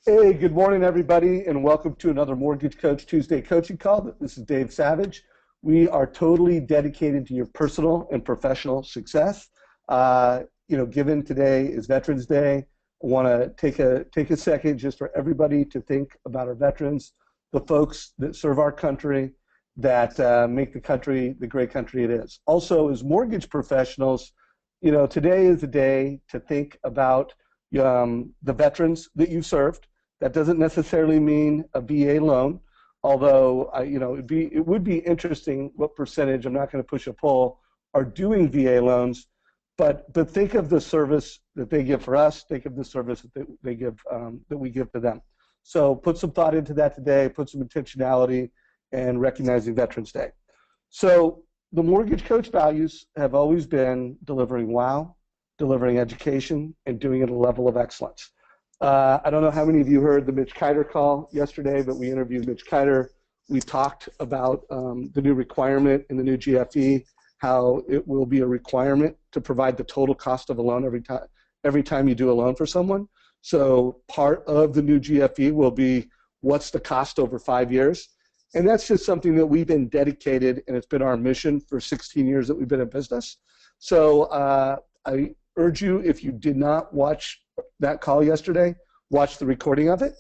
Hey, good morning, everybody, and welcome to another Mortgage Coach Tuesday coaching call. This is Dave Savage. We are totally dedicated to your personal and professional success. Given today is Veterans Day, I want to take a second just for everybody to think about our veterans, the folks that serve our country, that make the country the great country it is. Also, as mortgage professionals, today is a day to think about the veterans that you served. That doesn't necessarily mean a VA loan, although it would be interesting what percentage. I'm not going to push a poll are doing VA loans, but think of the service that they give for us. Think of the service that they give that we give to them. So put some thought into that today. Put some intentionality and recognizing Veterans Day. So the mortgage coach values have always been delivering wow, delivering education, and doing it at a level of excellence. I don't know how many of you heard the Mitch Kiter call yesterday, but we interviewed Mitch Kiter. We talked about the new requirement in the new GFE, how it will be a requirement to provide the total cost of a loan every time you do a loan for someone. So part of the new GFE will be what's the cost over 5 years. And that's just something that we've been dedicated, and it's been our mission for 16 years that we've been in business. So I urge you, if you did not watch that call yesterday, watch the recording of it.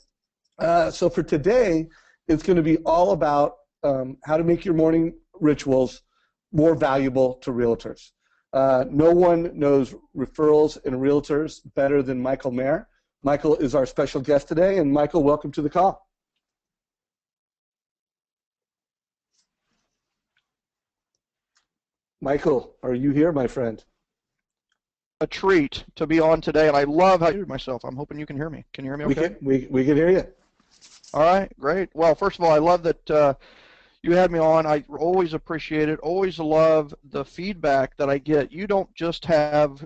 So for today, it's going to be all about how to make your morning rituals more valuable to realtors. No one knows referrals and realtors better than Michael Maher. Michael is our special guest today, and Michael, welcome to the call. Michael, are you here, my friend? A treat to be on today, and I love how I muted myself. I'm hoping you can hear me. Can you hear me okay? We can hear you. All right, great. Well, first of all, I love that you had me on. I always appreciate it, always love the feedback that I get. You don't just have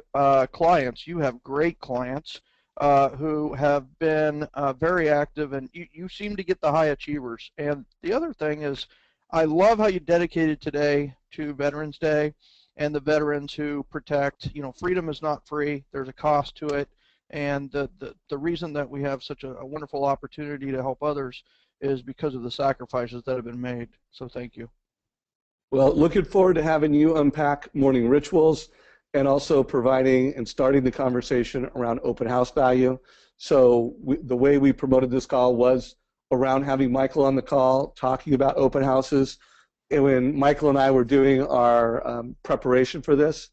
clients. You have great clients who have been very active, and you seem to get the high achievers. And the other thing is, I love how you dedicated today to Veterans Day and the veterans who protect. Freedom is not free. There's a cost to it. And the reason that we have such a wonderful opportunity to help others is because of the sacrifices that have been made. So thank you. Well, looking forward to having you unpack morning rituals and also providing and starting the conversation around open house value. So the way we promoted this call was around having Michael on the call, talking about open houses. And when Michael and I were doing our preparation for this,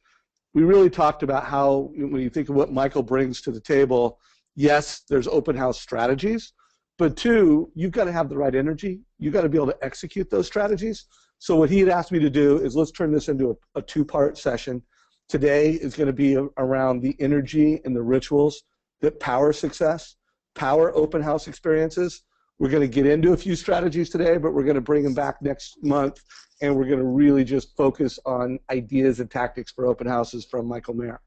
we really talked about how, when you think of what Michael brings to the table, yes, there's open house strategies, but two, you've got to have the right energy. You've got to be able to execute those strategies. So what he had asked me to do is let's turn this into a two-part session. Today is going to be around the energy and the rituals that power success, power open house experiences. We're going to get into a few strategies today, but we're going to bring them back next month, and we're going to really just focus on ideas and tactics for open houses from Michael Maher.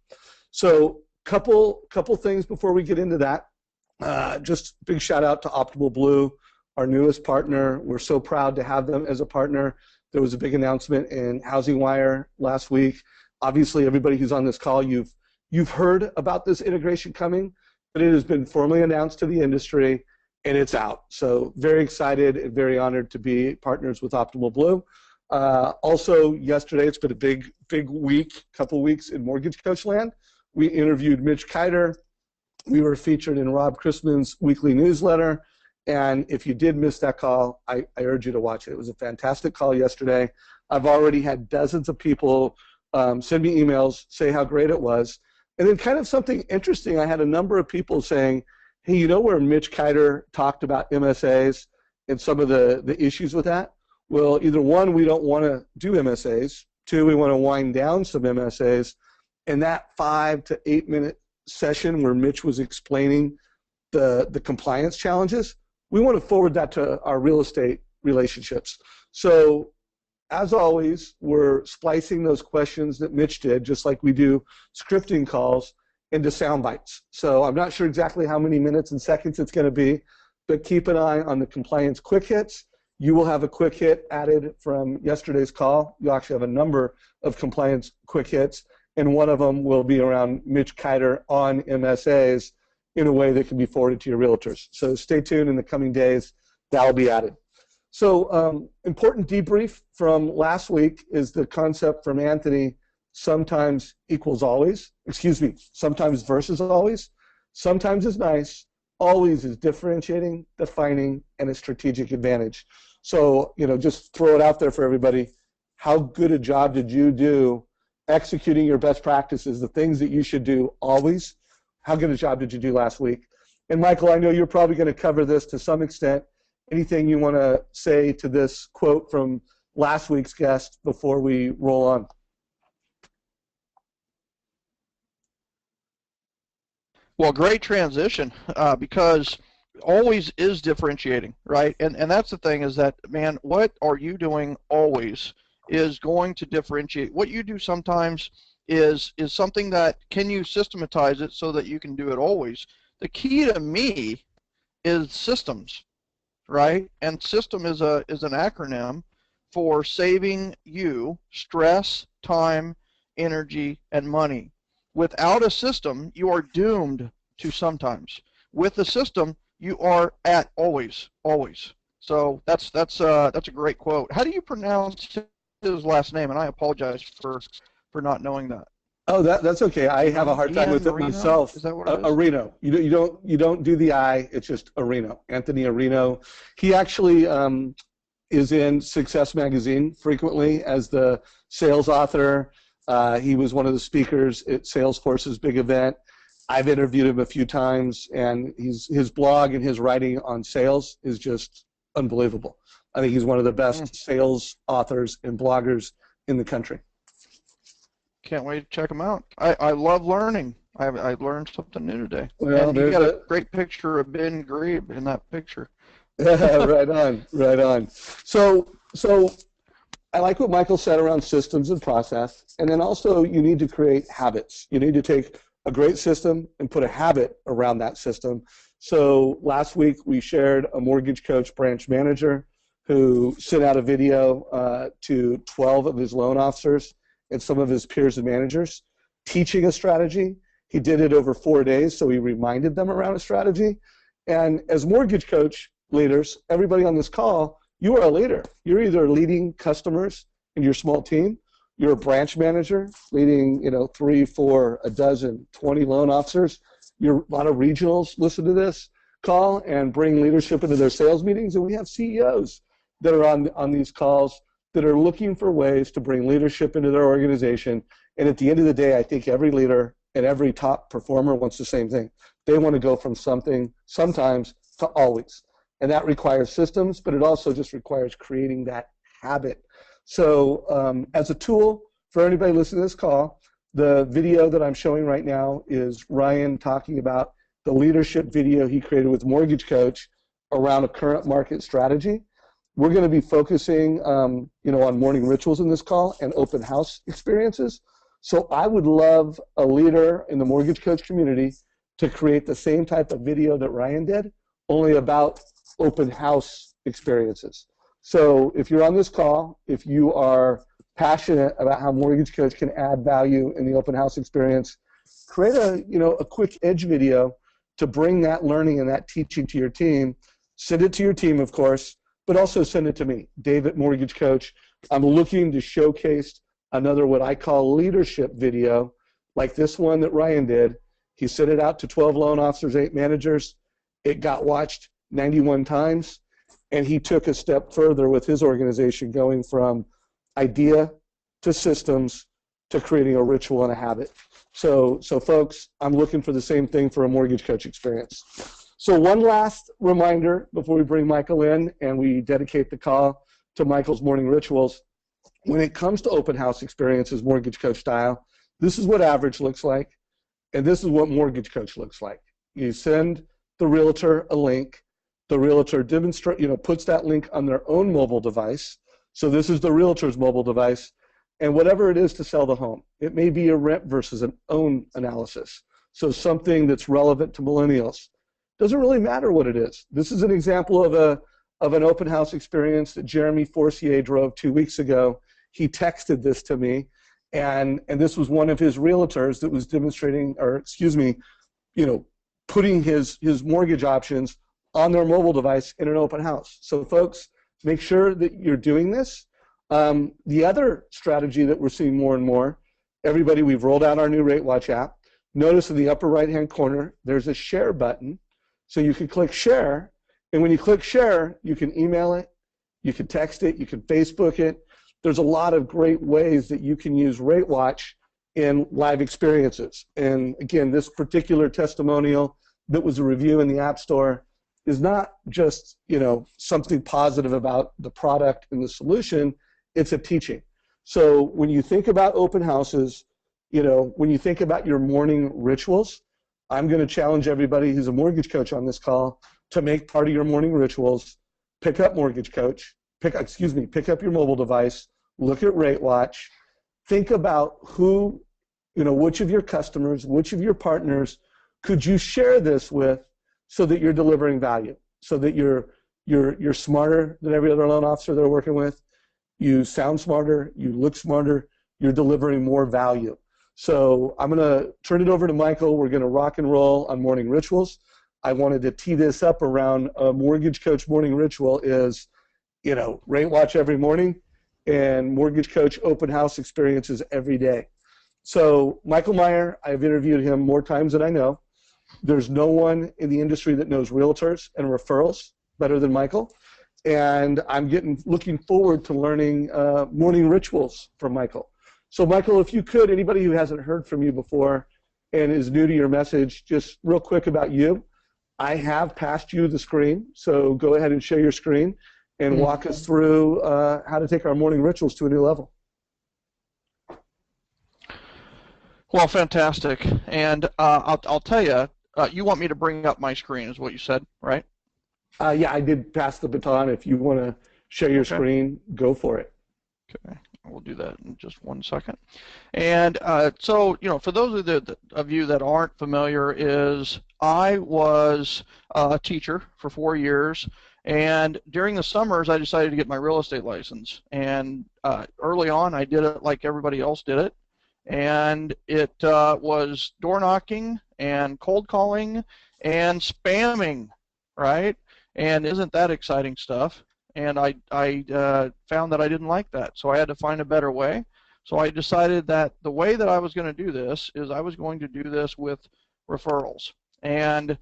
So couple things before we get into that. Just big shout out to Optimal Blue, our newest partner. We're so proud to have them as a partner. There was a big announcement in Housing Wire last week. Obviously, everybody who's on this call, you've heard about this integration coming, but it has been formally announced to the industry, and it's out. So very excited and very honored to be partners with Optimal Blue. Also, yesterday, it's been a big week, couple weeks in Mortgage Coach Land. We interviewed Mitch Kiter. We were featured in Rob Chrisman's weekly newsletter. And if you did miss that call, I urge you to watch it. It was a fantastic call yesterday. I've already had dozens of people send me emails, say how great it was. And then kind of something interesting, I had a number of people saying, hey, you know where Mitch Kiter talked about MSAs and some of the issues with that? Well, either one, we don't want to do MSAs. Two, we want to wind down some MSAs. And that 5 to 8 minute session where Mitch was explaining the compliance challenges, we want to forward that to our real estate relationships. So as always, we're splicing those questions that Mitch did, just like we do scripting calls, into sound bites. So I'm not sure exactly how many minutes and seconds it's going to be, but keep an eye on the compliance quick hits. You will have a quick hit added from yesterday's call. You'll actually have a number of compliance quick hits, and one of them will be around Mitch Kiter on MSAs in a way that can be forwarded to your realtors. So stay tuned in the coming days. That will be added. So important debrief from last week is the concept from Anthony, sometimes equals always, excuse me, sometimes versus always. Sometimes is nice, always is differentiating, defining, and a strategic advantage. So, just throw it out there for everybody. How good a job did you do executing your best practices, the things that you should do always? How good a job did you do last week? And Michael, I know you're probably going to cover this to some extent. Anything you want to say to this quote from last week's guest before we roll on? Well, great transition, because always is differentiating, right? And that's the thing, is that, man, what are you doing always is going to differentiate. What you do sometimes is something that, can you systematize it so that you can do it always? The key to me is systems, right? And system is an acronym for saving you stress, time, energy, and money. Without a system, you are doomed to sometimes. With a system, you are at always, always. So that's a great quote. How do you pronounce his last name? And I apologize for not knowing that. Oh, that's okay. I have a hard time Ian with it Marino? myself. Is that what it is? Areno. You don't do the I. It's just Areno. Anthony Areno. He actually is in Success Magazine frequently as the sales author. He was one of the speakers at Salesforce's big event. I've interviewed him a few times, and his blog and his writing on sales is just unbelievable. I think he's one of the best sales authors and bloggers in the country. Can't wait to check them out. I love learning. I learned something new today. Well, and you got a great picture of Ben Grieb in that picture. Right on, right on. So I like what Michael said around systems and process, and then also you need to create habits. You need to take a great system and put a habit around that system. So last week we shared a mortgage coach branch manager who sent out a video to 12 of his loan officers and some of his peers and managers teaching a strategy. He did it over 4 days, so he reminded them around a strategy. And as mortgage coach leaders, everybody on this call, you are a leader. You're either leading customers in your small team, you're a branch manager leading 3, 4, a dozen, 20 loan officers. A lot of regionals listen to this call and bring leadership into their sales meetings, and we have CEOs that are on these calls that are looking for ways to bring leadership into their organization. And at the end of the day, I think every leader and every top performer wants the same thing. They want to go from something sometimes to always. And that requires systems, but it also just requires creating that habit. So as a tool for anybody listening to this call, the video that I'm showing right now is Ryan talking about the leadership video he created with Mortgage Coach around a current market strategy. We're going to be focusing on morning rituals in this call and open house experiences. So I would love a leader in the Mortgage Coach community to create the same type of video that Ryan did, only about open house experiences. So if you're on this call, if you are passionate about how Mortgage Coach can add value in the open house experience, create a quick edge video to bring that learning and that teaching to your team. Send it to your team, of course, but also send it to me, Dave at Mortgage Coach. I'm looking to showcase another what I call leadership video, like this one that Ryan did. He sent it out to 12 loan officers, 8 managers. It got watched 91 times, and he took a step further with his organization, going from idea to systems to creating a ritual and a habit. So folks, I'm looking for the same thing for a Mortgage Coach experience. So one last reminder before we bring Michael in and we dedicate the call to Michael's morning rituals. When it comes to open house experiences, Mortgage Coach style, this is what average looks like, and this is what Mortgage Coach looks like. You send the realtor a link. The realtor puts that link on their own mobile device. So this is the realtor's mobile device, and whatever it is to sell the home. It may be a rent versus an own analysis. So something that's relevant to millennials. Doesn't really matter what it is. This is an example of an open house experience that Jeremy Forcier drove 2 weeks ago. He texted this to me, and this was one of his realtors that was demonstrating, or excuse me, putting his mortgage options on their mobile device in an open house. So folks, make sure that you're doing this. The other strategy that we're seeing more and more, everybody, we've rolled out our new Rate Watch app. Notice in the upper right-hand corner, there's a share button. So you can click share, and when you click share, you can email it, you can text it, you can Facebook it. There's a lot of great ways that you can use Rate Watch in live experiences. And again, this particular testimonial that was a review in the App Store is not just, you know, something positive about the product and the solution, it's a teaching. So when you think about open houses, you know, when you think about your morning rituals, I'm going to challenge everybody who's a mortgage coach on this call to make part of your morning rituals, pick up Mortgage Coach, pick up your mobile device, look at Rate Watch, think about who, you know, which of your customers, which of your partners could you share this with so that you're delivering value, so that you're smarter than every other loan officer they're working with, you sound smarter, you look smarter, you're delivering more value. So I'm going to turn it over to Michael. We're going to rock and roll on morning rituals. I wanted to tee this up around a Mortgage Coach morning ritual is, you know, Rate Watch every morning and Mortgage Coach open house experiences every day. So Michael Maher, I've interviewed him more times than I know. There's no one in the industry that knows realtors and referrals better than Michael. And I'm looking forward to learning morning rituals from Michael. So Michael, if you could, anybody who hasn't heard from you before and is new to your message, just real quick about you. I have passed you the screen, so go ahead and share your screen and walk us through how to take our morning rituals to a new level. Well, fantastic. And I'll tell you, you want me to bring up my screen is what you said, right? Yeah, I did pass the baton. If you want to share your screen, go for it. Okay, we'll do that in just 1 second. And so, you know, for those of you that aren't familiar, I was a teacher for 4 years, and during the summers, I decided to get my real estate license. And early on, I did it like everybody else did it, and it was door knocking and cold calling and spamming, right? And isn't that exciting stuff? And I found that I didn't like that, so I had to find a better way. So I decided that the way that I was going to do this is I was going to do this with referrals. And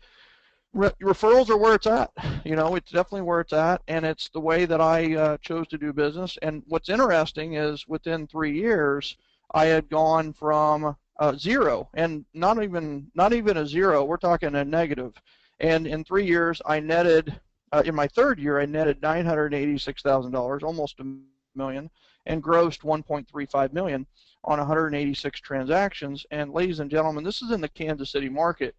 referrals are where it's at. You know, it's definitely where it's at, and it's the way that I chose to do business. And what's interesting is within 3 years, I had gone from zero, and not even a zero. We're talking a negative. And in 3 years, I netted. In my third year, I netted $986,000, almost $1 million, and grossed $1.35 million on 186 transactions. And ladies and gentlemen, this is in the Kansas City market.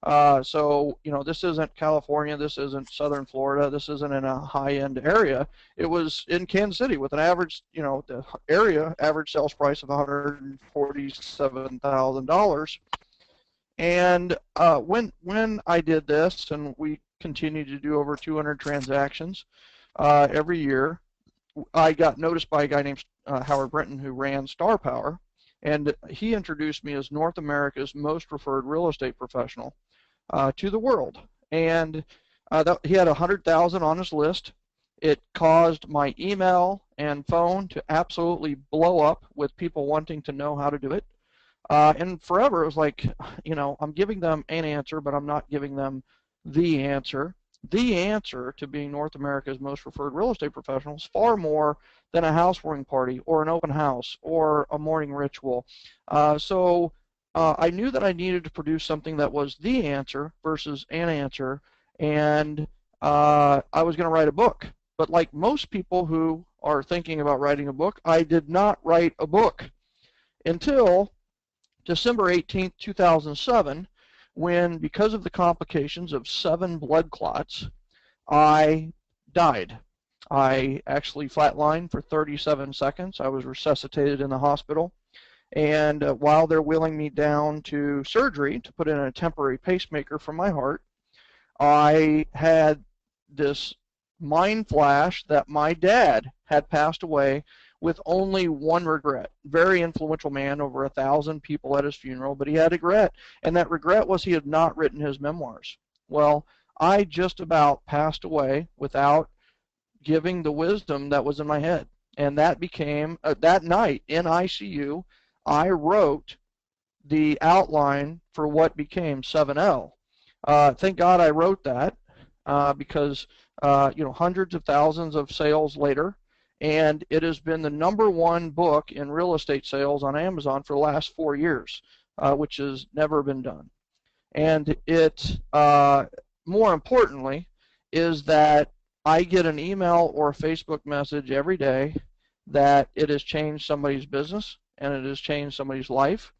So, you know, this isn't California, this isn't Southern Florida, this isn't in a high-end area. It was in Kansas City with an average, you know, the area average sales price of $147,000. And when I did this, and we continued to do over 200 transactions every year, I got noticed by a guy named Howard Brinton, who ran Star Power, and he introduced me as North America's most referred real estate professional to the world. And he had 100,000 on his list. It caused my email and phone to absolutely blow up with people wanting to know how to do it. And forever it was like, you know, I'm giving them an answer, but I'm not giving them the answer. The answer to being North America's most referred real estate professional is far more than a housewarming party or an open house or a morning ritual. So I knew that I needed to produce something that was the answer versus an answer, and I was going to write a book. But like most people who are thinking about writing a book, I did not write a book until December 18th, 2007, when, because of the complications of 7 blood clots, I died. I actually flatlined for 37 seconds. I was resuscitated in the hospital, and while they're wheeling me down to surgery to put in a temporary pacemaker for my heart, I had this mind flash that my dad had passed away with only one regret. Very influential man, over 1,000 people at his funeral, but he had a regret, and that regret was he had not written his memoirs. Well, I just about passed away without giving the wisdom that was in my head. And that became, that night in ICU, I wrote the outline for what became 7L. Thank God I wrote that because, hundreds of thousands of sales later, and it has been the #1 book in real estate sales on Amazon for the last 4 years, which has never been done. And it, more importantly, is that I get an email or a Facebook message every day that it has changed somebody's business and it has changed somebody's life.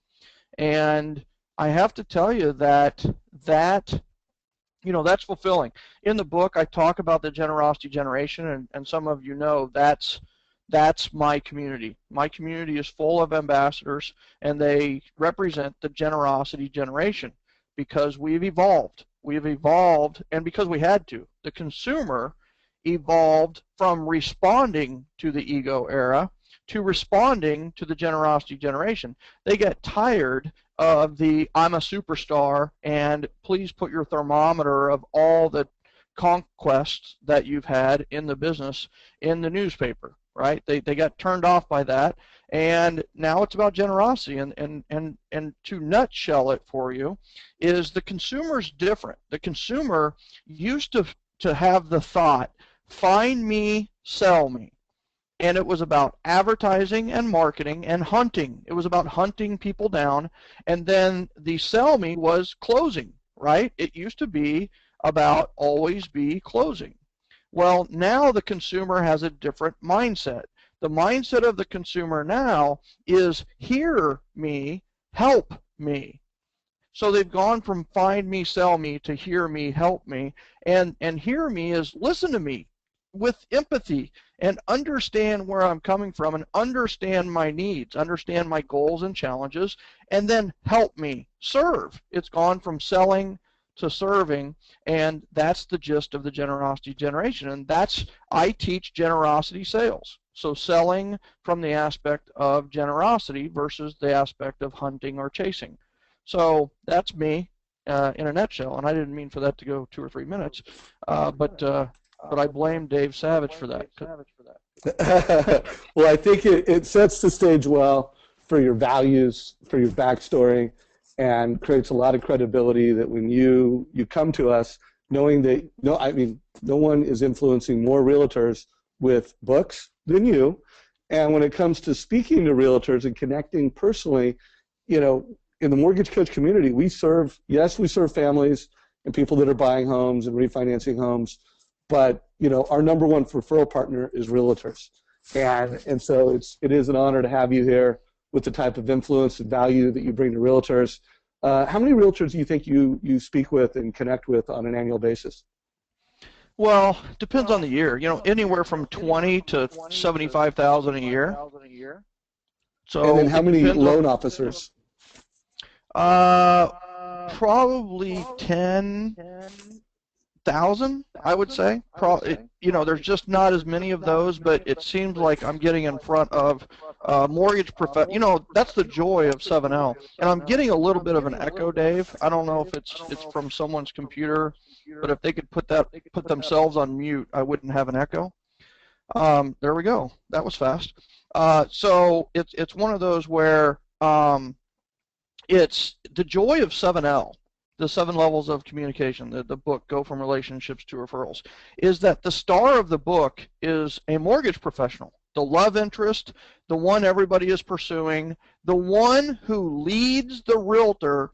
And I have to tell you that that's fulfilling. In the book, I talk about the generosity generation, and some of you know that's my community. My community is full of ambassadors, and they represent the generosity generation because we've evolved. We've evolved, and because we had to. The consumer evolved from responding to the ego era to responding to the generosity generation. They get tired of the I'm a superstar and please put your thermometer of all the conquests that you've had in the business in the newspaper, right? They got turned off by that, and now it's about generosity. And to nutshell it for you is the consumer's different. The consumer used to have the thought, find me, sell me. And it was about advertising and marketing and hunting. It was about hunting people down. And then the sell me was closing, right? It used to be about always be closing. Well, now the consumer has a different mindset. The mindset of the consumer now is hear me, help me. So they've gone from find me, sell me to hear me, help me. And hear me is listen to me with empathy and understand where I'm coming from and understand my needs, understand my goals and challenges, and then help me serve. It's gone from selling to serving, and that's the gist of the generosity generation. And I teach generosity sales. So selling from the aspect of generosity versus the aspect of hunting or chasing. So that's me in a nutshell, and I didn't mean for that to go 2 or 3 minutes, but I blame Dave Savage for that. Well, I think it sets the stage well for your values, for your backstory, and creates a lot of credibility that when you come to us knowing that, no one is influencing more realtors with books than you. And when it comes to speaking to realtors and connecting personally, in the mortgage coach community, we serve families and people that are buying homes and refinancing homes, but our #1 referral partner is realtors, and so it is an honor to have you here with the type of influence and value that you bring to realtors. How many realtors do you think you speak with and connect with on an annual basis? Well, depends on the year. Anywhere from 20 to 75,000 a year. So and then how many loan officers? Probably 10,000, I would say. There's just not as many of those, but it seems like I'm getting in front of mortgage that's the joy of 7L. And I'm getting a little bit of an echo, Dave. I don't know if it's from someone's computer, but if they could put themselves on mute, I wouldn't have an echo. There we go. That was fast. So it's one of those where it's the joy of 7L, the 7 levels of communication, the book, Go From Relationships to Referrals, is that the star of the book is a mortgage professional, the love interest, the one everybody is pursuing, the one who leads the realtor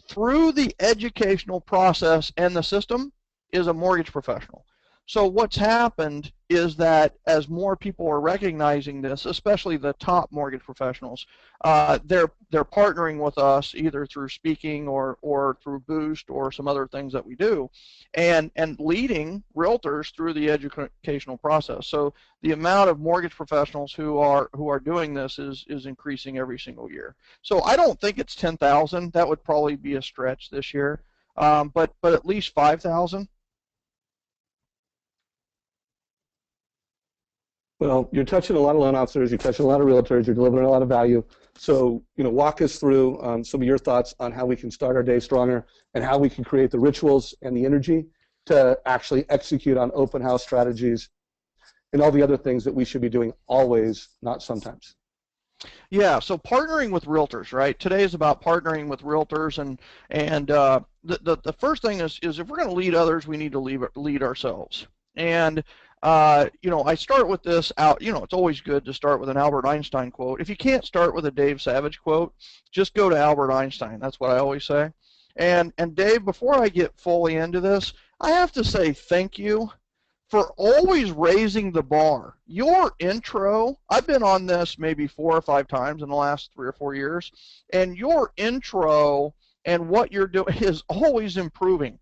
through the educational process and the system is a mortgage professional. So what's happened is that as more people are recognizing this, especially the top mortgage professionals, they're partnering with us either through speaking or through Boost or some other things that we do, and leading realtors through the educational process. So the amount of mortgage professionals who are doing this is increasing every single year. So I don't think it's 10,000. That would probably be a stretch this year, but at least 5,000. Well, you're touching a lot of loan officers, you're touching a lot of realtors, you're delivering a lot of value. So, walk us through some of your thoughts on how we can start our day stronger and how we can create the rituals and the energy to actually execute on open house strategies and all the other things that we should be doing always, not sometimes. Yeah, so partnering with realtors, right? Today is about partnering with realtors, and the first thing is if we're going to lead others, we need to lead ourselves. And I start with this out. It's always good to start with an Albert Einstein quote. If you can't start with a Dave Savage quote, just go to Albert Einstein. That's what I always say. And Dave, before I get fully into this, I have to say thank you for always raising the bar. Your intro, I've been on this maybe 4 or 5 times in the last 3 or 4 years, and your intro and what you're doing is always improving.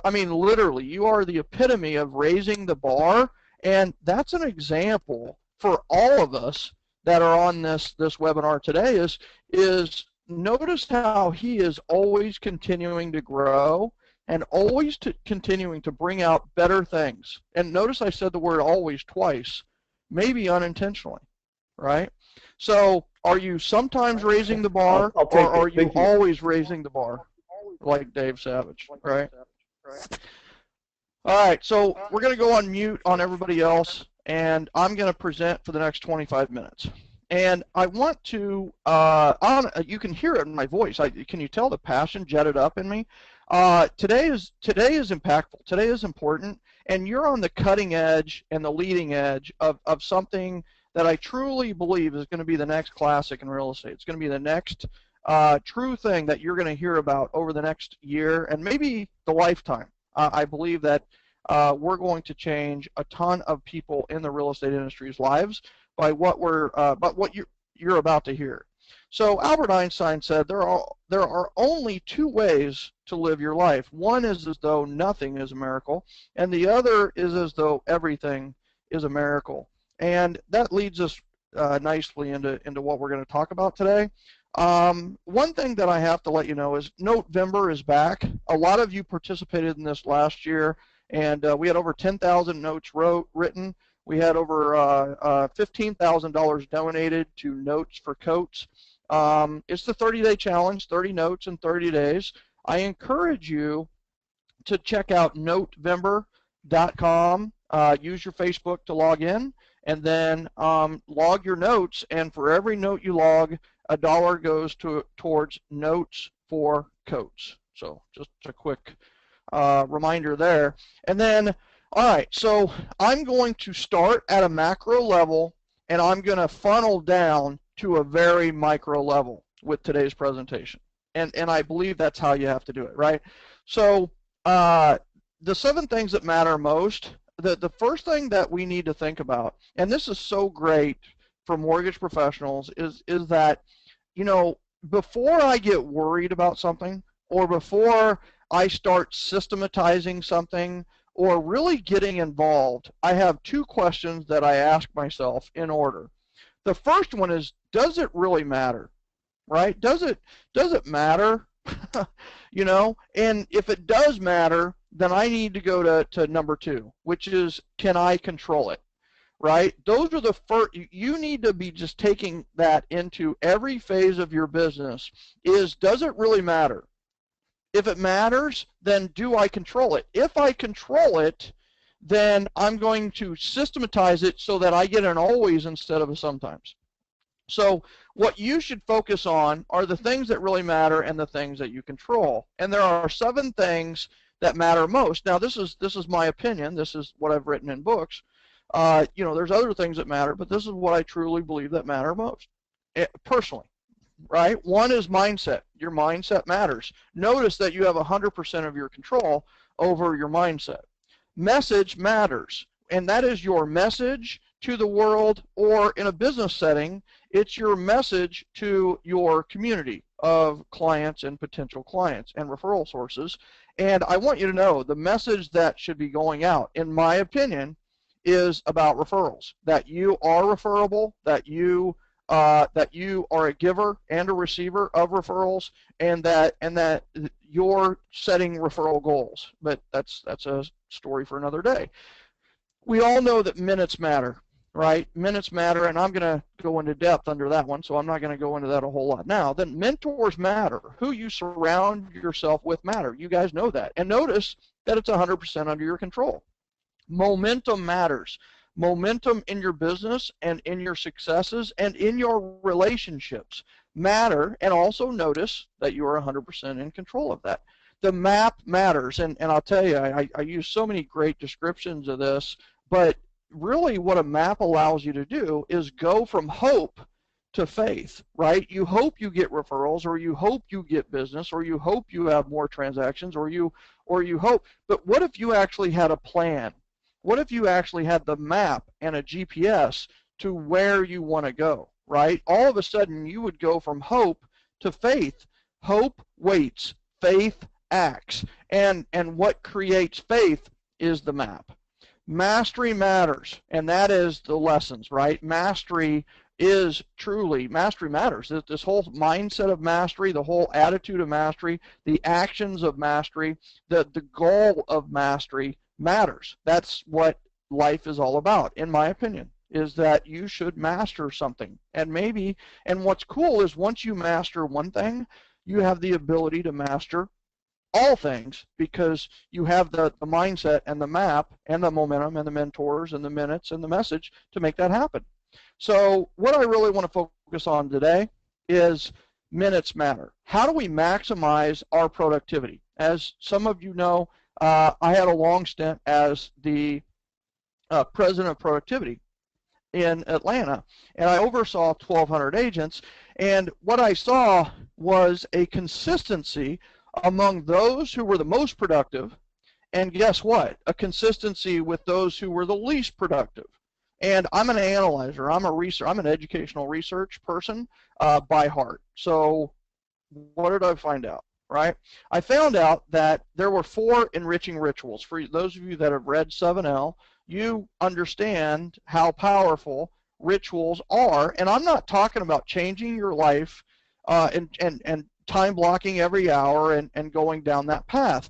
I mean, literally, you are the epitome of raising the bar, and that's an example for all of us that are on this webinar today is notice how he is always continuing to grow and always continuing to bring out better things. And notice I said the word always twice, maybe unintentionally, right? So are you sometimes raising the bar, I'll or take it. are you Thank you. always raising the bar like Dave Savage, right? All right, so we're going to go on mute on everybody else, and I'm going to present for the next 25 minutes. And I want to, you can hear it in my voice. Can you tell the passion jetted up in me? Today is impactful. Today is important, and you're on the cutting edge and the leading edge of something that I truly believe is going to be the next classic in real estate. It's going to be the next true thing that you're going to hear about over the next year and maybe the lifetime. I believe that we're going to change a ton of people in the real estate industry's lives by what you're about to hear. So Albert Einstein said there are only two ways to live your life. One is as though nothing is a miracle, and the other is as though everything is a miracle. And that leads us nicely into what we're going to talk about today. One thing that I have to let you know is November is back. A lot of you participated in this last year, and we had over 10,000 notes written. We had over $15,000 donated to Notes for Coats. It's the 30-day challenge, 30 notes in 30 days. I encourage you to check out November.com. Use your Facebook to log in, and then log your notes. And for every note you log, $1 goes towards Notes for Coats. So just a quick reminder there. And then, all right, so I'm going to start at a macro level, and I'm going to funnel down to a very micro level with today's presentation. And I believe that's how you have to do it, right? So the 7 things that matter most, the first thing that we need to think about, and this is so great for mortgage professionals, is that, before I get worried about something, or before I start systematizing something, or really getting involved, I have 2 questions that I ask myself in order. The first one is, does it really matter, right? Does it matter? And if it does matter, then I need to go to number 2, which is, can I control it, right? Those are the first. You need to be just taking that into every phase of your business. Does it really matter? If it matters, then do I control it? If I control it, then I'm going to systematize it so that I get an always instead of a sometimes. So what you should focus on are the things that really matter and the things that you control. And there are 7 things that matter most. Now, this is my opinion. This is what I've written in books. There's other things that matter, but this is what I truly believe that matter most, personally. Right? One is mindset. Your mindset matters. Notice that you have 100% of your control over your mindset. Message matters, and that is your message to the world, or in a business setting, it's your message to your community of clients and potential clients and referral sources. And I want you to know the message that should be going out, in my opinion, is about referrals, that you are referable, that you are a giver and a receiver of referrals, and that you're setting referral goals. But that's a story for another day. We all know that minutes matter, right? Minutes matter, and I'm going to go into depth under that one, so I'm not going to go into that a whole lot now. Then mentors matter. Who you surround yourself with matter. You guys know that. And notice that it's 100% under your control. Momentum matters. Momentum in your business and in your successes and in your relationships matter, and also notice that you are 100% in control of that. The map matters, and I'll tell you, I use so many great descriptions of this, but really what a map allows you to do is go from hope to faith, right? You hope you get referrals, or you hope you get business, or you hope you have more transactions, or you hope, but what if you actually had a plan? What if you actually had the map and a GPS to where you want to go, right? All of a sudden you would go from hope to faith. Hope waits, faith acts, and what creates faith is the map. Mastery matters, and that is the lessons, right? Mastery is truly, mastery matters. This whole mindset of mastery, the whole attitude of mastery, the actions of mastery, the goal of mastery matters. That's what life is all about, in my opinion, is that you should master something. And maybe, and what's cool is once you master one thing, you have the ability to master all things, because you have the mindset and the map and the momentum and the mentors and the minutes and the message to make that happen. So what I really want to focus on today is minutes matter. How do we maximize our productivity? As some of you know, I had a long stint as the president of productivity in Atlanta, and I oversaw 1,200 agents, and what I saw was a consistency among those who were the most productive, and guess what? A consistency with those who were the least productive. And I'm an analyzer. I'm an educational research person by heart. So what did I find out? Right? I found out that there were 4 enriching rituals. For those of you that have read 7L, you understand how powerful rituals are. And I'm not talking about changing your life and time blocking every hour and going down that path.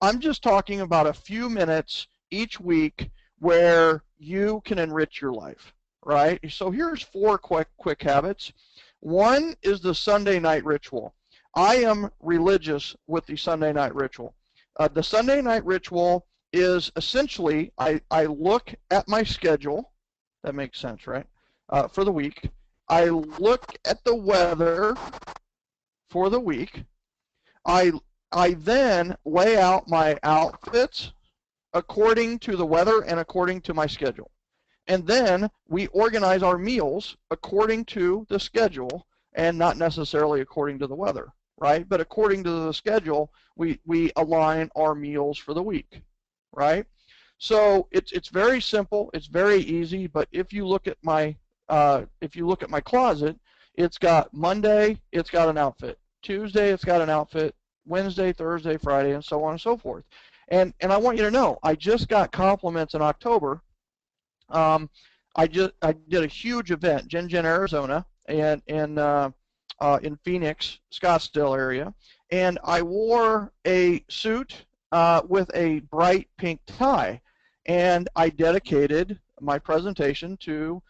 I'm just talking about a few minutes each week where you can enrich your life, right? So here's 4 quick habits. One is the Sunday night ritual. I am religious with the Sunday night ritual. The Sunday night ritual is essentially, I look at my schedule, that makes sense, right, for the week. I look at the weather for the week. I then lay out my outfits according to the weather and according to my schedule. And then we organize our meals according to the schedule and not necessarily according to the weather, right? But according to the schedule, we align our meals for the week, right? So it's very simple, it's very easy, but if you look at my closet, it's got Monday, it's got an outfit. Tuesday, it's got an outfit. Wednesday, Thursday, Friday, and so on and so forth. And I want you to know, I just got compliments in October. I did a huge event, Gen Arizona, and in Phoenix, Scottsdale area, and I wore a suit with a bright pink tie, and I dedicated my presentation to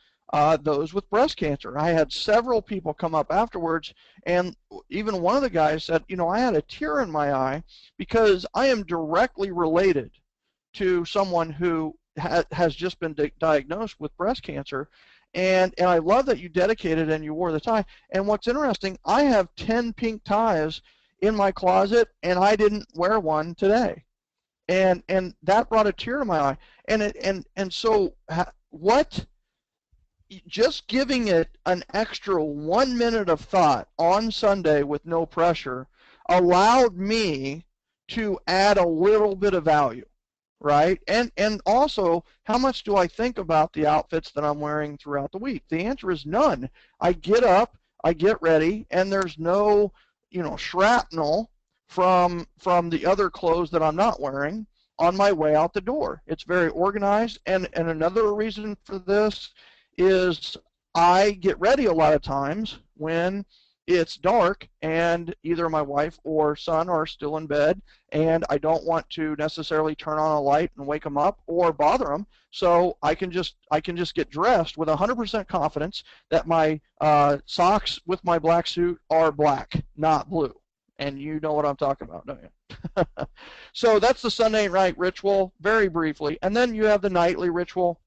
those with breast cancer. I had several people come up afterwards, and even one of the guys said, you know, I had a tear in my eye because I am directly related to someone who has just been diagnosed with breast cancer, and I love that you dedicated and you wore the tie. And what's interesting, I have 10 pink ties in my closet, and I didn't wear one today, and that brought a tear to my eye. And so what? Just giving it an extra 1 minute of thought on Sunday with no pressure allowed me to add a little bit of value, right? And also, how much do I think about the outfits that I'm wearing throughout the week? The answer is none. I get up, I get ready, and there's no, you know, shrapnel from the other clothes that I'm not wearing on my way out the door. It's very organized, and another reason for this is I get ready a lot of times when it's dark and either my wife or son are still in bed, and I don't want to necessarily turn on a light and wake them up or bother them. So I can just get dressed with 100% confidence that my socks with my black suit are black, not blue. And you know what I'm talking about, don't you? So that's the Sunday night ritual, very briefly. And then you have the nightly ritual.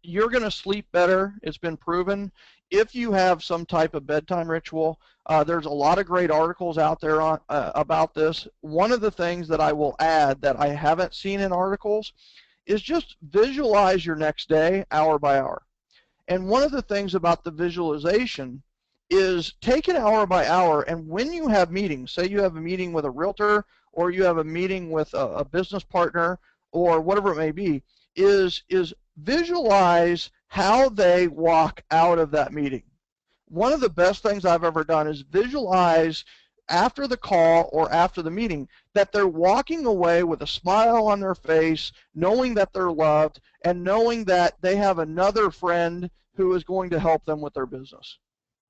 You're going to sleep better. It's been proven. If you have some type of bedtime ritual, there's a lot of great articles out there about this. One of the things that I will add that I haven't seen in articles is just visualize your next day hour by hour. And one of the things about the visualization is take it hour by hour, and when you have meetings, say you have a meeting with a realtor or you have a meeting with a business partner or whatever it may be, is visualize how they walk out of that meeting. One of the best things I've ever done is visualize after the call or after the meeting that they're walking away with a smile on their face, knowing that they're loved, and knowing that they have another friend who is going to help them with their business,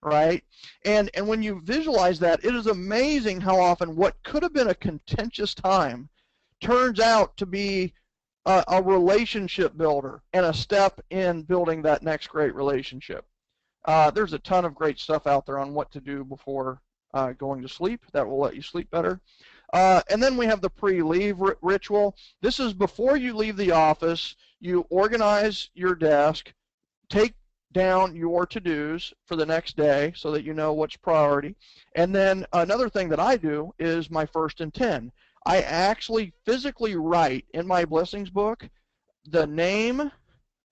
right? And when you visualize that, it is amazing how often what could have been a contentious time turns out to be a relationship builder and a step in building that next great relationship. There's a ton of great stuff out there on what to do before going to sleep that will let you sleep better. And then we have the pre-leave ritual. This is before you leave the office. You organize your desk, take down your to-dos for the next day so that you know what's priority. And then another thing that I do is my first and 10. I actually physically write in my blessings book the name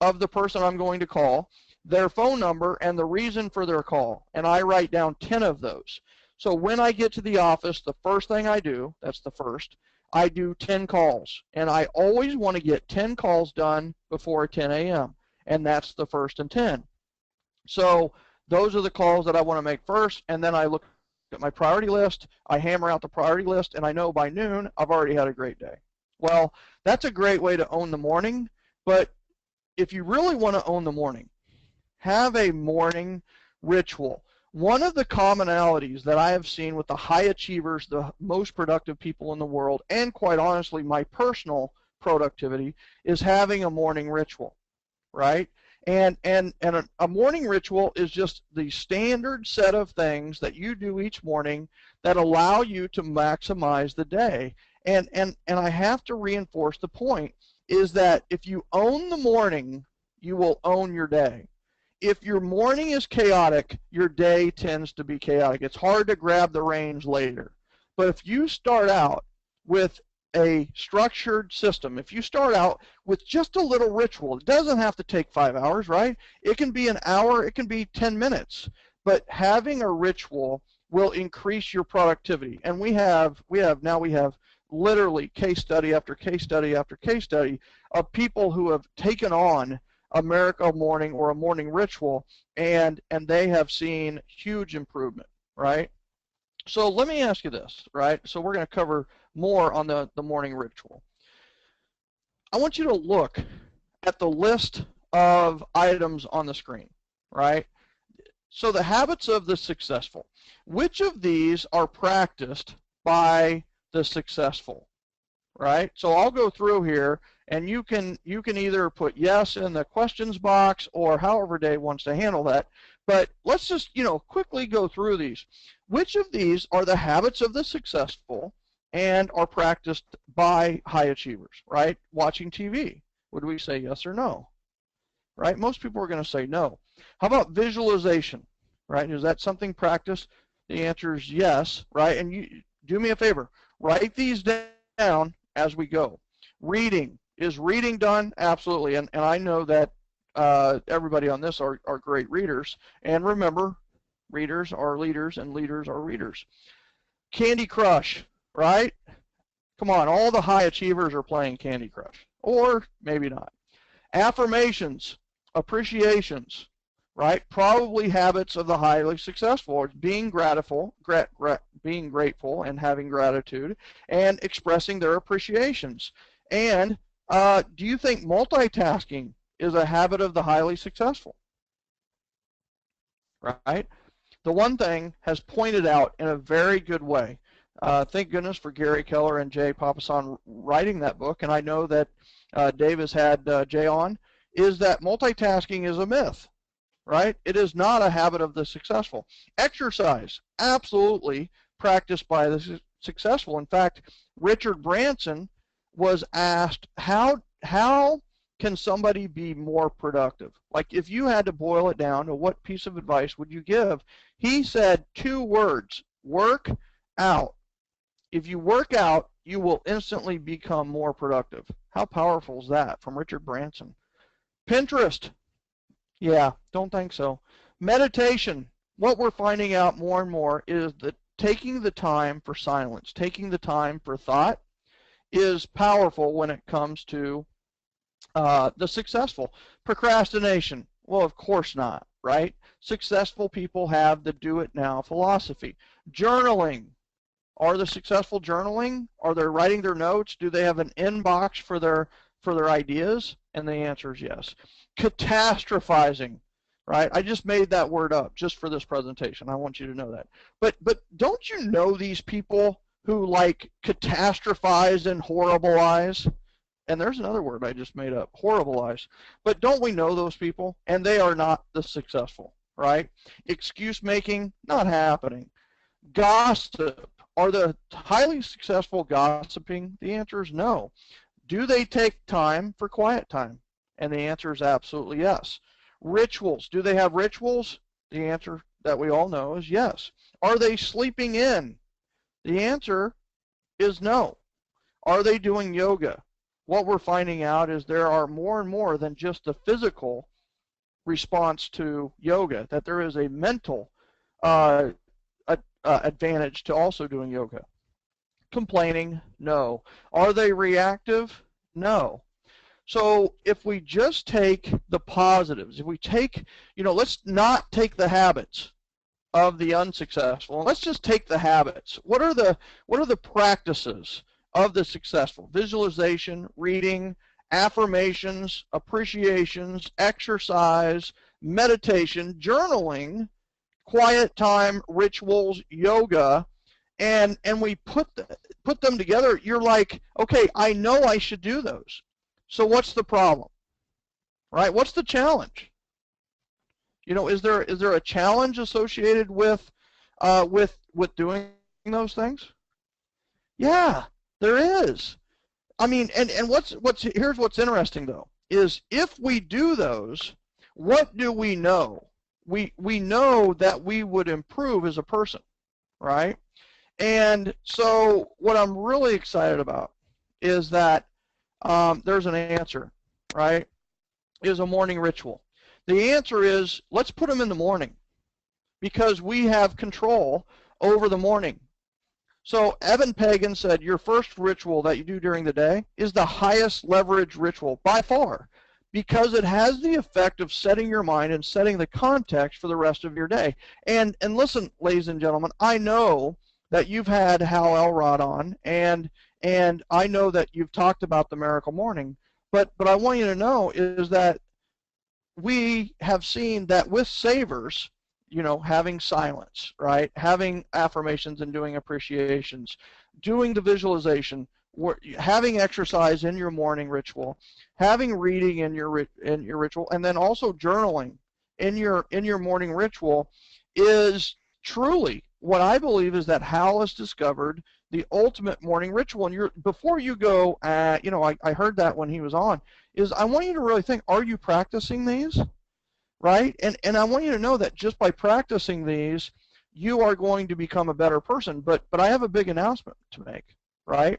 of the person I'm going to call, their phone number, and the reason for their call. And I write down 10 of those. So when I get to the office, the first thing I do, that's the first, I do 10 calls. And I always want to get 10 calls done before 10 a.m. And that's the first and 10. So those are the calls that I want to make first, and then I look at my priority list, I hammer out the priority list, and I know by noon I've already had a great day. Well, that's a great way to own the morning, but if you really want to own the morning, have a morning ritual. One of the commonalities that I have seen with the high achievers, the most productive people in the world, and quite honestly my personal productivity, is having a morning ritual, right? And a morning ritual is just the standard set of things that you do each morning that allow you to maximize the day. And I have to reinforce the point is that if you own the morning, you will own your day. If your morning is chaotic, your day tends to be chaotic. It's hard to grab the reins later. But if you start out with a structured system, if you start out with just a little ritual, it doesn't have to take 5 hours, right? It can be an hour, it can be 10 minutes, but having a ritual will increase your productivity. And we have literally case study after case study after case study of people who have taken on a miracle morning or a morning ritual, and they have seen huge improvement, right? So let me ask you this, right? So we're going to cover more on the morning ritual. I want you to look at the list of items on the screen, right? So the habits of the successful. Which of these are practiced by the successful, right? So I'll go through here, and you can either put yes in the questions box or however Dave wants to handle that. But let's just quickly go through these. Which of these are the habits of the successful and are practiced by high achievers, right? Watching TV. Would we say yes or no? Right? Most people are going to say no. How about visualization, right? Is that something practiced? The answer is yes, right? And you do me a favor, write these down as we go. Reading. Is reading done? Absolutely. And I know that everybody on this are great readers. And remember, readers are leaders and leaders are readers. Candy Crush, right? Come on, all the high achievers are playing Candy Crush. Or maybe not. Affirmations, appreciations, right? Probably habits of the highly successful. It's being being grateful and having gratitude and expressing their appreciations. And do you think multitasking is a habit of the highly successful? Right? the one thing has pointed out in a very good way. Thank goodness for Gary Keller and Jay Papasan writing that book, and I know that Dave has had Jay on, is that multitasking is a myth, right? It is not a habit of the successful. Exercise, absolutely practiced by the successful. In fact, Richard Branson was asked, how can somebody be more productive? Like, if you had to boil it down to what piece of advice would you give? He said 2 words: work out. If you work out, you will instantly become more productive. How powerful is that? From Richard Branson. Pinterest. Yeah, don't think so. Meditation. What we're finding out more and more is that taking the time for silence, taking the time for thought, is powerful when it comes to the successful. Procrastination. Well, of course not, right? Successful people have the do it now philosophy. Journaling. Are the successful journaling? Are they writing their notes? Do they have an inbox for their ideas? And the answer is yes. Catastrophizing, right? I just made that word up just for this presentation. I want you to know that. But don't you know these people who like catastrophize and horribilize? And there's another word I just made up, horribilize. But don't we know those people? And they are not the successful, right? Excuse making, not happening. Gossip. Are the highly successful gossiping? The answer is no. Do they take time for quiet time? And the answer is absolutely yes. Rituals. Do they have rituals? The answer that we all know is yes. Are they sleeping in? The answer is no. Are they doing yoga? What we're finding out is there are more and more than just the physical response to yoga, that there is a mental advantage to also doing yoga. Complaining? No. Are they reactive? No. So if we just take the positives, if we take, let's not take the habits of the unsuccessful. Let's just take the habits. What are the practices of the successful? Visualization, reading, affirmations, appreciations, exercise, meditation, journaling, quiet time, rituals, yoga, and we put them together. You're like, okay, I know I should do those. So what's the problem, right? What's the challenge? Is there a challenge associated with doing those things? Yeah, there is. I mean, and here's what's interesting though, is if we do those, what do we know? We know that we would improve as a person, right? And so what I'm really excited about is that there's an answer, right? Is a morning ritual. The answer is, let's put them in the morning, because we have control over the morning. So Evan Pagan said your first ritual that you do during the day is the highest leverage ritual by far, because it has the effect of setting your mind and setting the context for the rest of your day. And listen, ladies and gentlemen, I know that you've had Hal Elrod on, and I know that you've talked about the miracle morning, but I want you to know is that we have seen that with savers, having silence, right? Having affirmations and doing appreciations, doing the visualization, having exercise in your morning ritual, having reading in your ritual, and then also journaling in your morning ritual is truly what I believe is that Hal has discovered the ultimate morning ritual. And before you go, I heard that when he was on, is I want you to really think, are you practicing these? Right? And I want you to know that just by practicing these, you are going to become a better person. But I have a big announcement to make, right?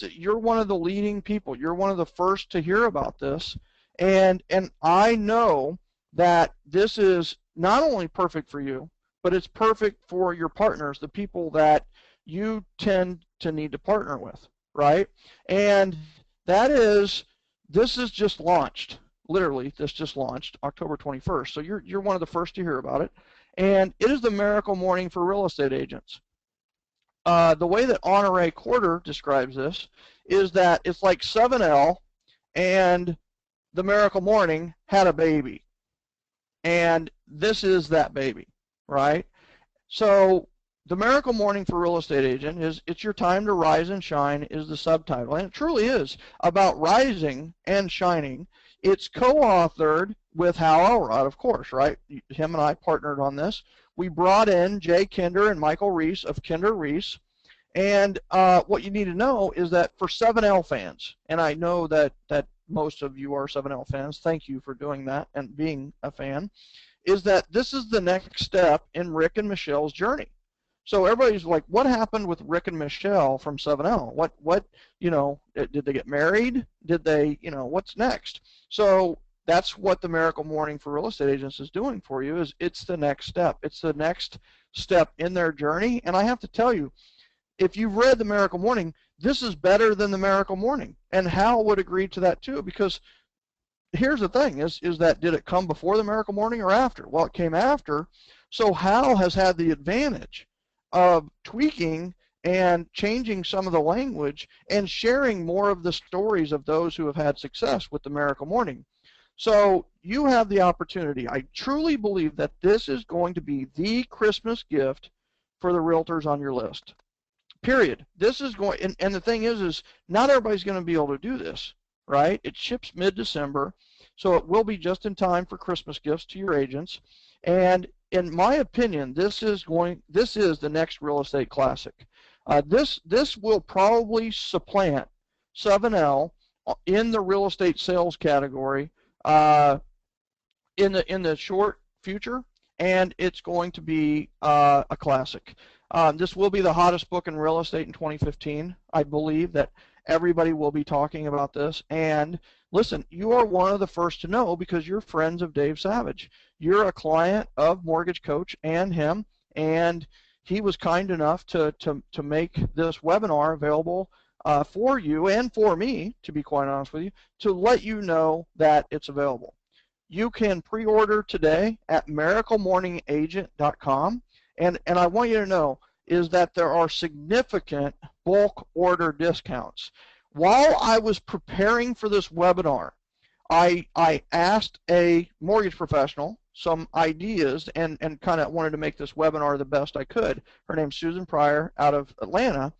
You're one of the leading people. You're one of the first to hear about this. And I know that this is not only perfect for you, but it's perfect for your partners, the people that you tend to need to partner with, right? And this is just launched. Literally, this just launched October 21st. So you're one of the first to hear about it. And it is the miracle morning for real estate agents. The way that Honore Corder describes this is that it's like 7L and the miracle morning had a baby. And this is that baby, right? So the miracle morning for real estate agent is it's your time to rise and shine is the subtitle. And it truly is about rising and shining. It's co-authored with Hal Elrod, of course, right? Him and I partnered on this. We brought in Jay Kinder and Michael Reese of Kinder Reese. And what you need to know is that for 7L fans, and I know that most of you are 7L fans, thank you for doing that and being a fan, is that this is the next step in Rick and Michelle's journey. So everybody's like, what happened with Rick and Michelle from 7L? What, did they get married? Did they, what's next? So that's what the Miracle Morning for Real Estate Agents is doing for you, is it's the next step. It's the next step in their journey. And I have to tell you, if you've read the Miracle Morning, this is better than the Miracle Morning. And Hal would agree to that too, because here's the thing, is that did it come before the Miracle Morning or after? Well, it came after. So Hal has had the advantage of tweaking and changing some of the language and sharing more of the stories of those who have had success with the Miracle Morning. So you have the opportunity. I truly believe that this is going to be the Christmas gift for the realtors on your list. Period. This is going, and the thing is not everybody's going to be able to do this, right? It ships mid-December, so it will be just in time for Christmas gifts to your agents. And in my opinion, this is the next real estate classic. This will probably supplant 7L in the real estate sales category in the short future, and it's going to be a classic. This will be the hottest book in real estate in 2015. I believe that everybody will be talking about this. And listen, you are one of the first to know because you're friends of Dave Savage. You're a client of Mortgage Coach and him, and he was kind enough to make this webinar available for you and for me, to be quite honest with you, to let you know that it's available. You can pre-order today at miraclemorningagent.com. And I want you to know is that there are significant bulk order discounts. While I was preparing for this webinar, I asked a mortgage professional some ideas and kind of wanted to make this webinar the best I could. Her name's Susan Pryor out of Atlanta,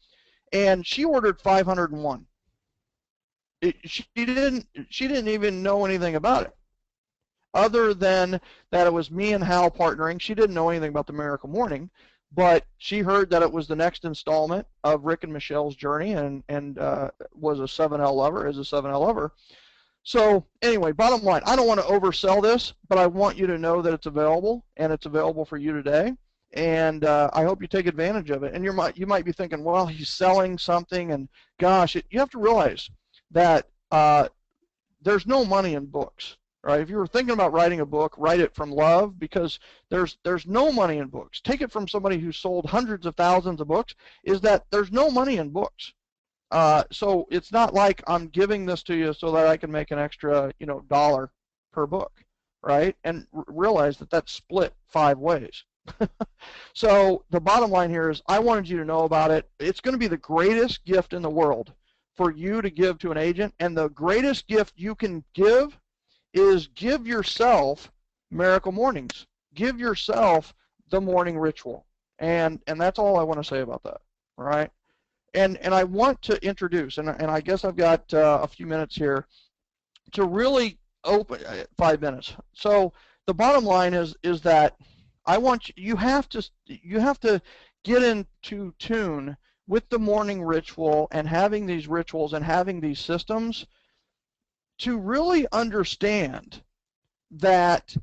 and she ordered 501. She didn't even know anything about it, other than that it was me and Hal partnering. She didn't know anything about the Miracle Morning, but she heard that it was the next installment of Rick and Michelle's journey, and was a 7L lover, is a 7L lover. So anyway, bottom line, I don't want to oversell this, but I want you to know that it's available, and it's available for you today. And I hope you take advantage of it. And you might be thinking, well, he's selling something, and gosh, you have to realize that there's no money in books. Right? If you were thinking about writing a book, write it from love, because there's no money in books. Take it from somebody who sold hundreds of thousands of books, is that there's no money in books. So it's not like I'm giving this to you so that I can make an extra, dollar per book, right? And realize that that's split 5 ways. So the bottom line here is I wanted you to know about it. It's going to be the greatest gift in the world for you to give to an agent, and the greatest gift you can give is give yourself Miracle Mornings. Give yourself the morning ritual. And that's all I want to say about that. All right? And I want to introduce, and I guess I've got a few minutes here to really open 5 minutes. So the bottom line is that I want you have to get into tune with the morning ritual and having these rituals and having these systems to really understand that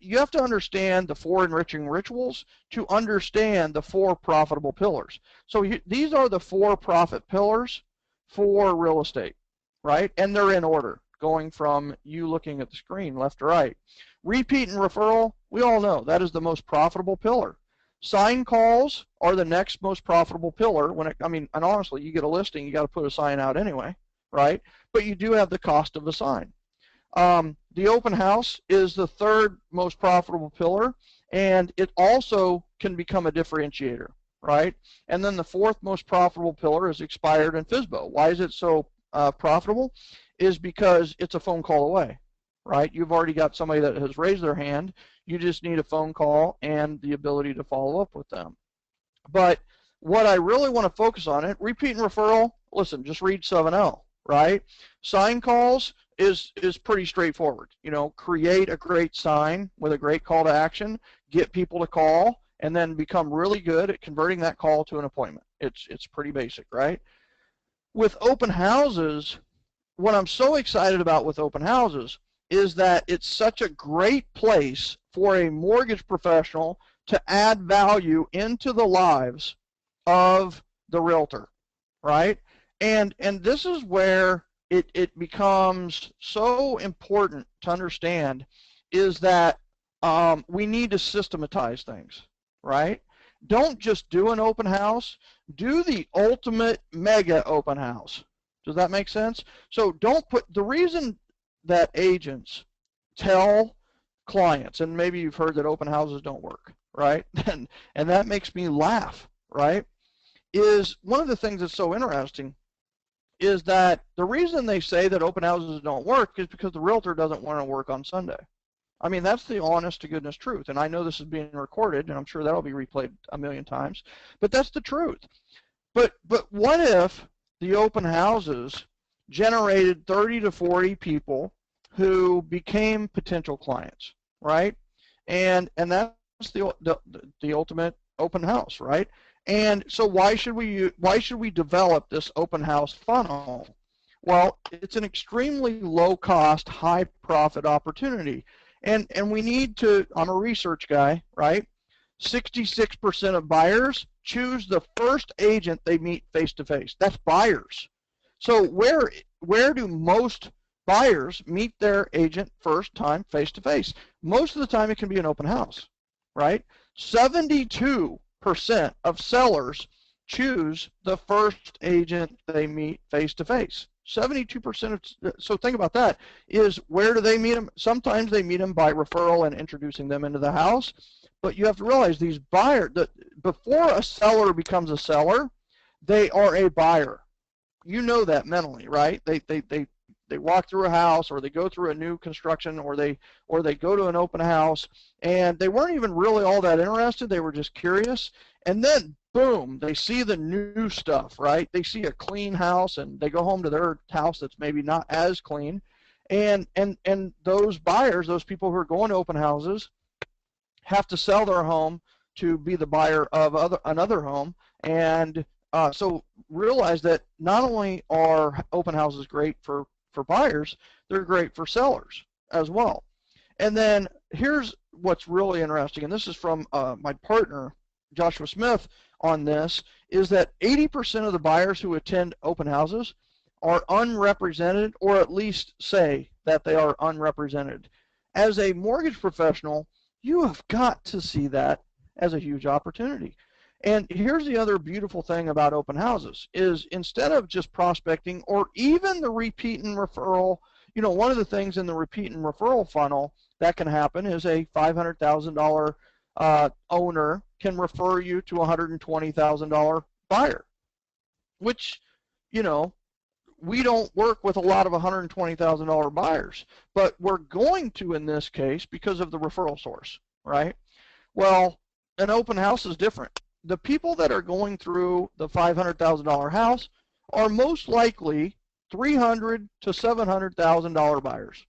you have to understand the 4 enriching rituals to understand the 4 profitable pillars. So these are the 4 profit pillars for real estate, right? And they're in order, going from you looking at the screen left to right. Repeat and referral, we all know that is the most profitable pillar. Sign calls are the next most profitable pillar. And honestly, you get a listing, you got to put a sign out anyway, right? But you do have the cost of a sign. The open house is the 3rd most profitable pillar, and it also can become a differentiator, right? And then the 4th most profitable pillar is expired and FSBO. Why is it so profitable? Is because it's a phone call away. right? You've already got somebody that has raised their hand. You just need a phone call and the ability to follow up with them. But what I really want to focus on it, repeat and referral, listen, just read 7L, right? Sign calls is pretty straightforward. Create a great sign with a great call to action, get people to call, and then become really good at converting that call to an appointment. It's pretty basic, right? With open houses, what I'm so excited about with open houses is that it's such a great place for a mortgage professional to add value into the lives of the realtor, right? And this is where it becomes so important to understand is that we need to systematize things, right? Don't just do an open house, do the ultimate mega open house. Does that make sense? So don't put, the reason that agents tell clients, and maybe you've heard that open houses don't work, right? And that makes me laugh, right? Is one of the things that's so interesting is that the reason they say that open houses don't work is because the realtor doesn't want to work on Sunday. I mean, that's the honest to goodness truth. And I know this is being recorded, and I'm sure that'll be replayed a million times, but that's the truth. But what if the open houses generated 30 to 40 people who became potential clients, right? And that's the ultimate open house, right? And so why should we develop this open house funnel? Well, it's an extremely low cost, high profit opportunity. And we need to, I'm a research guy, right? 66% of buyers choose the first agent they meet face to face. That's buyers. So where do most buyers meet their agent first time face to face? Most of the time it can be an open house, right? 72% of sellers choose the first agent they meet face to face. 72% of, so think about that, is where do they meet them? Sometimes they meet them by referral and introducing them into the house. But you have to realize these buyers, before a seller becomes a seller, they are a buyer. You know that mentally, right? They walk through a house, or they go through a new construction, or they go to an open house, and they weren't even really all that interested. They were just curious, and then boom, they see the new stuff, right? They see a clean house, and they go home to their house that's maybe not as clean, and those buyers, those people who are going to open houses, have to sell their home to be the buyer of another home. And so realize that not only are open houses great for buyers, they're great for sellers as well. And then here's what's really interesting, and this is from my partner, Joshua Smith, on this, is that 80% of the buyers who attend open houses are unrepresented, or at least say that they are unrepresented. As a mortgage professional, you have got to see that as a huge opportunity. And here's the other beautiful thing about open houses is instead of just prospecting or even the repeat and referral, one of the things in the repeat and referral funnel that can happen is a $500,000 owner can refer you to a $120,000 buyer, which, we don't work with a lot of $120,000 buyers, but we're going to in this case because of the referral source, right? Well, an open house is different. The people that are going through the $500,000 house are most likely $300,000 to $700,000 buyers.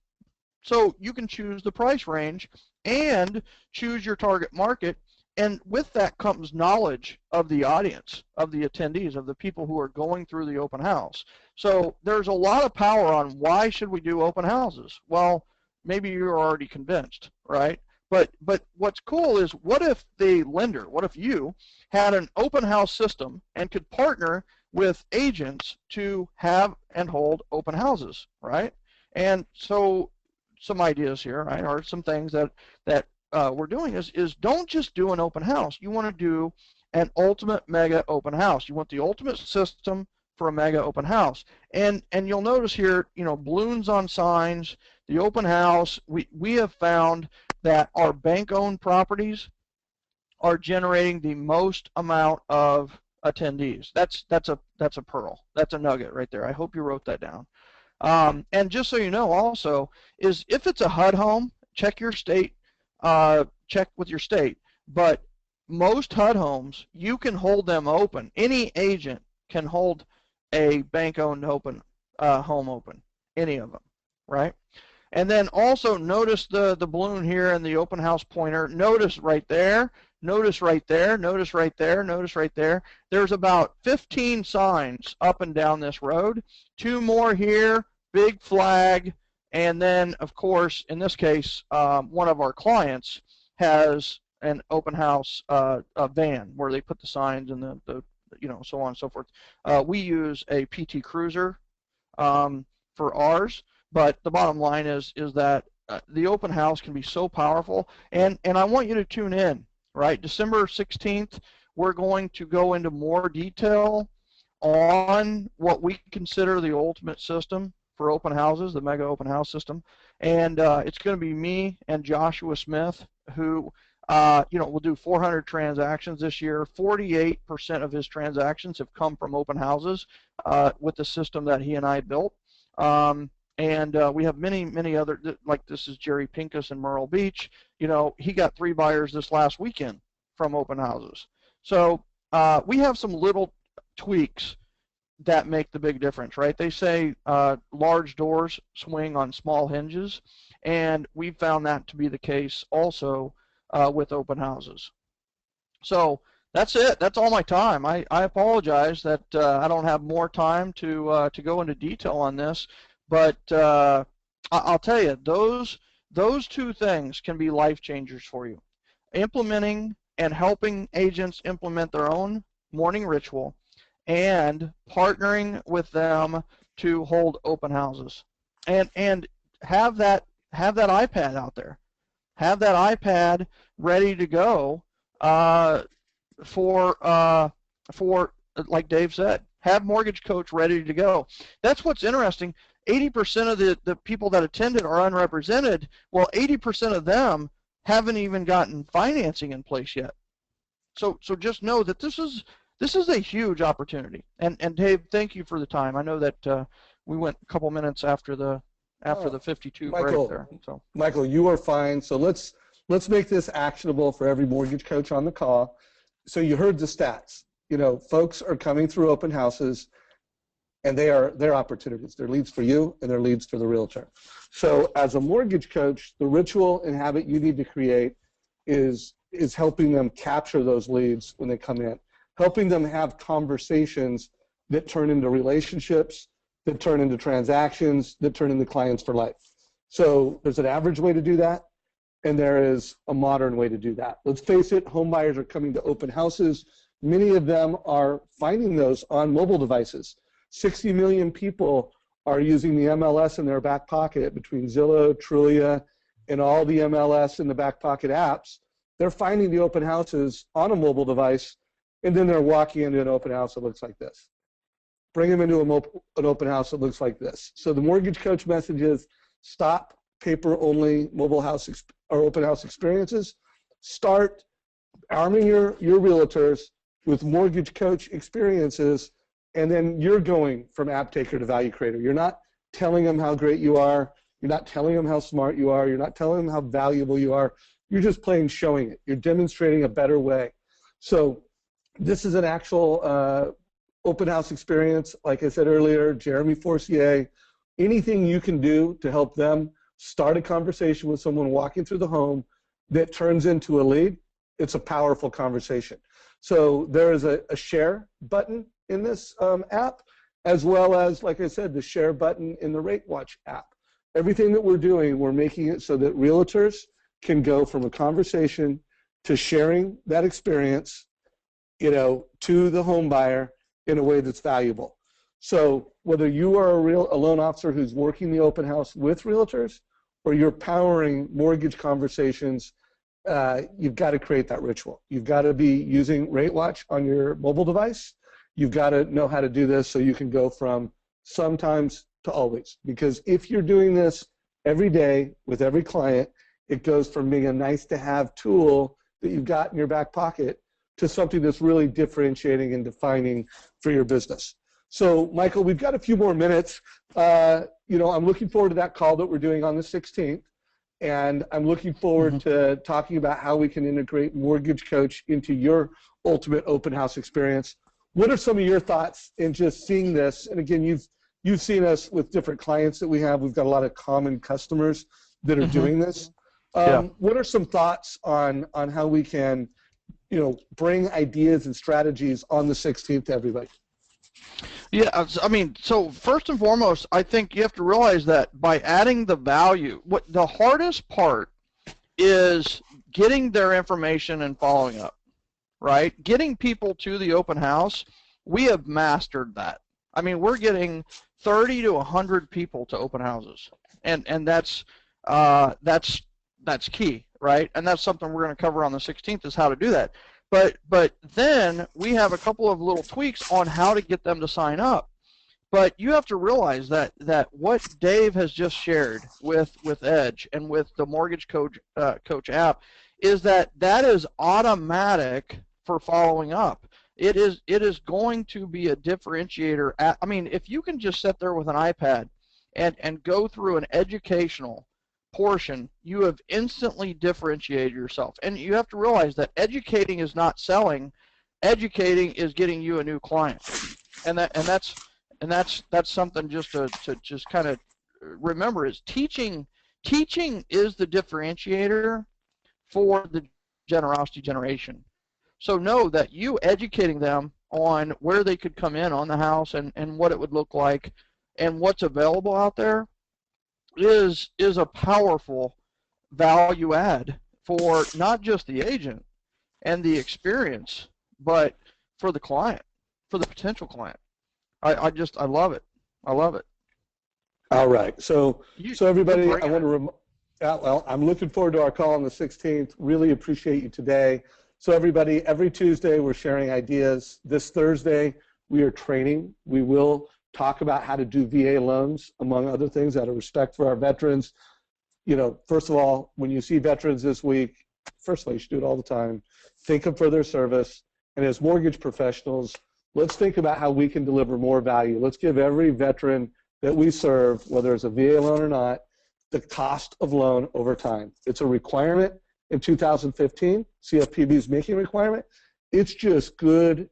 So you can choose the price range and choose your target market. And with that comes knowledge of the audience, of the attendees, of the people who are going through the open house. So there's a lot of power on why should we do open houses. Well, maybe you're already convinced, right? But what's cool is, what if the lender, what if you had an open house system and could partner with agents to have and hold open houses, right? And so some ideas here, right, or some things that we're doing is don't just do an open house. You want to do an ultimate mega open house. You want the ultimate system for a mega open house. And you'll notice here, balloons on signs, the open house. We have found that our bank-owned properties are generating the most amount of attendees. That's a pearl. That's a nugget right there. I hope you wrote that down. And just so you know also, is if it's a HUD home, check your state, check with your state. But most HUD homes, you can hold them open. Any agent can hold a bank-owned open home open, any of them, right? And then also notice the balloon here and the open house pointer. Notice right there, notice right there, notice right there, notice right there. There's about 15 signs up and down this road. 2 more here, big flag, and then of course, in this case, one of our clients has an open house a van where they put the signs and the so on and so forth. We use a PT Cruiser for ours. But the bottom line is that the open house can be so powerful, and I want you to tune in. Right, December 16th, we're going to go into more detail on what we consider the ultimate system for open houses, the mega open house system, and it's going to be me and Joshua Smith who. We'll do 400 transactions this year. 48% of his transactions have come from open houses with the system that he and I built. And we have many other, like this is Jerry Pincus in Myrtle Beach. He got 3 buyers this last weekend from open houses. So we have some little tweaks that make the big difference, right? They say large doors swing on small hinges, and we found that to be the case also with open houses. So that's it. That's all my time. I apologize that I don't have more time to go into detail on this, but I'll tell you, those 2 things can be life changers for you. Implementing and helping agents implement their own morning ritual, and partnering with them to hold open houses, and have that iPad out there. Have that iPad ready to go for like Dave said, have Mortgage Coach ready to go. That's what's interesting. 80% of the people that attended are unrepresented. Well, 80% of them haven't even gotten financing in place yet. So just know that this is a huge opportunity. And Dave, thank you for the time. I know that we went a couple minutes after the 52 Michael, break there. So Michael, you are fine. So let's make this actionable for every mortgage coach on the call. So you heard the stats. Folks are coming through open houses, and they're opportunities. They're leads for you, and they're leads for the realtor. So as a mortgage coach, the ritual and habit you need to create is helping them capture those leads when they come in, helping them have conversations that turn into relationships, that turn into transactions, that turn into clients for life. So there's an average way to do that, and there is a modern way to do that. Let's face it, home buyers are coming to open houses. Many of them are finding those on mobile devices. 60 million people are using the MLS in their back pocket between Zillow, Trulia, and all the MLS in the back pocket apps. They're finding the open houses on a mobile device, and then they're walking into an open house that looks like this. Bring them into an open house that looks like this. So the mortgage coach message is stop paper-only mobile house or open house experiences. Start arming your realtors with mortgage coach experiences, and then you're going from app taker to value creator. You're not telling them how great you are. You're not telling them how smart you are. You're not telling them how valuable you are. You're just plain showing it. You're demonstrating a better way. So this is an actual open house experience. Like I said earlier, Jeremy Forcier, anything you can do to help them start a conversation with someone walking through the home that turns into a lead, it's a powerful conversation. So there is a share button in this app, as well as, like I said, the share button in the Rate Watch app. Everything that we're doing, we're making it so that realtors can go from a conversation to sharing that experience, to the home buyer in a way that's valuable. So whether you are a loan officer who's working the open house with realtors, or you're powering mortgage conversations, you've got to create that ritual. You've got to be using Rate Watch on your mobile device. You've got to know how to do this so you can go from sometimes to always. Because if you're doing this every day with every client, it goes from being a nice-to-have tool that you've got in your back pocket to something that's really differentiating and defining for your business. So, Michael, we've got a few more minutes. I'm looking forward to that call that we're doing on the 16th, and I'm looking forward to talking about how we can integrate Mortgage Coach into your ultimate open house experience. What are some of your thoughts in just seeing this? And again, you've seen us with different clients that we have. We've got a lot of common customers that are doing this. What are some thoughts on how we can, bring ideas and strategies on the 16th to everybody? Yeah, I mean, so first and foremost, I think you have to realize that by adding the value, what the hardest part is getting their information and following up, right? Getting people to the open house, we have mastered that. I mean, we're getting 30 to 100 people to open houses, and that's key, right? And that's something we're going to cover on the 16th is how to do that. But then we have a couple of little tweaks on how to get them to sign up. But you have to realize that what Dave has just shared with Edge and with the Mortgage Coach app is that is automatic for following up. It is going to be a differentiator. I mean, if you can just sit there with an iPad and go through an educational portion, you have instantly differentiated yourself. And you have to realize that educating is not selling. Educating is getting you a new client. And that's something just to just kind of remember is teaching is the differentiator for the generosity generation. So know that you educating them on where they could come in on the house and what it would look like and what's available out there is a powerful value add for not just the agent and the experience, but for the client, for the potential client. I love it. I love it. All right. So everybody, I want to I'm looking forward to our call on the 16th. Really appreciate you today. So everybody, every Tuesday we're sharing ideas. This Thursday we are training. We will talk about how to do VA loans, among other things, out of respect for our veterans. First of all, when you see veterans this week, first of all, you should do it all the time. Thank them for their service. And as mortgage professionals, let's think about how we can deliver more value. Let's give every veteran that we serve, whether it's a VA loan or not, the cost of loan over time. It's a requirement in 2015. CFPB is making a requirement. It's just good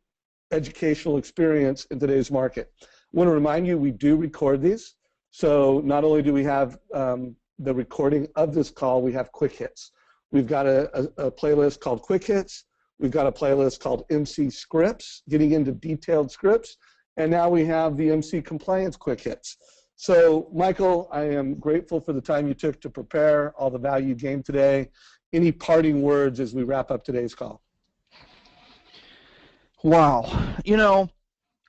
educational experience in today's market. I want to remind you, we do record these. So not only do we have the recording of this call, we have quick hits. We've got a playlist called Quick Hits. We've got a playlist called MC Scripts, getting into detailed scripts. And now we have the MC Compliance Quick Hits. So, Michael, I am grateful for the time you took to prepare, all the value you gained today. Any parting words as we wrap up today's call? Wow.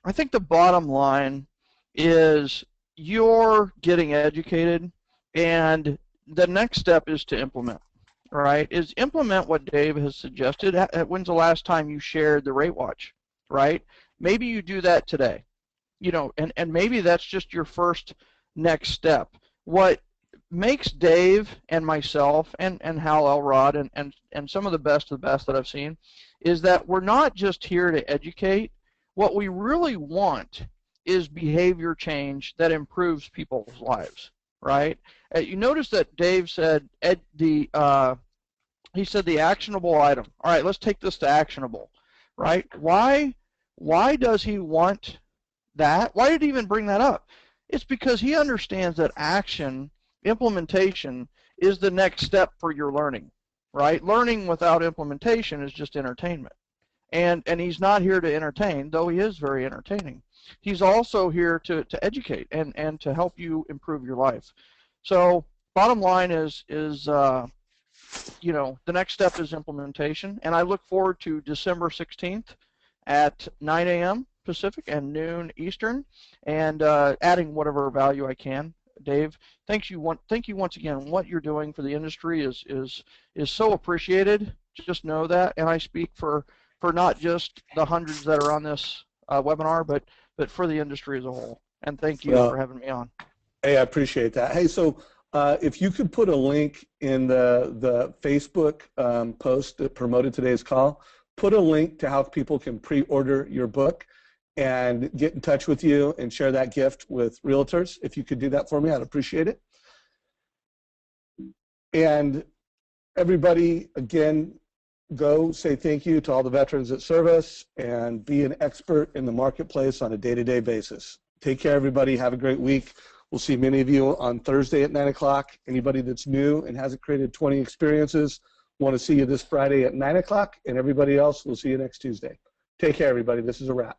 I think the bottom line is you're getting educated, and the next step is to implement, right? Is implement what Dave has suggested. When's the last time you shared the rate watch, right? Maybe you do that today, and maybe that's just your first next step. What makes Dave and myself and Hal Elrod and some of the best that I've seen is that we're not just here to educate. What we really want is behavior change that improves people's lives, right? You notice that Dave said he said the actionable item. All right, let's take this to actionable, right? Why does he want that? Why did he even bring that up? It's because he understands that implementation is the next step for your learning, right? Learning without implementation is just entertainment. And he's not here to entertain, though he is very entertaining. He's also here to educate and to help you improve your life. So bottom line is the next step is implementation. And I look forward to December 16th at 9 a.m. Pacific and noon Eastern, and adding whatever value I can. Dave, thank you once again. What you're doing for the industry is so appreciated. Just know that, and I speak for not just the hundreds that are on this webinar, but for the industry as a whole. And thank you for having me on. Hey, I appreciate that. Hey, so if you could put a link in the Facebook post that promoted today's call, put a link to how people can pre-order your book. and get in touch with you and share that gift with realtors. If you could do that for me, I'd appreciate it. And everybody, again, go say thank you to all the veterans that serve us and be an expert in the marketplace on a day-to-day basis. Take care, everybody. Have a great week. We'll see many of you on Thursday at 9 o'clock. Anybody that's new and hasn't created 20 experiences, want to see you this Friday at 9 o'clock. And everybody else, we'll see you next Tuesday. Take care, everybody. This is a wrap.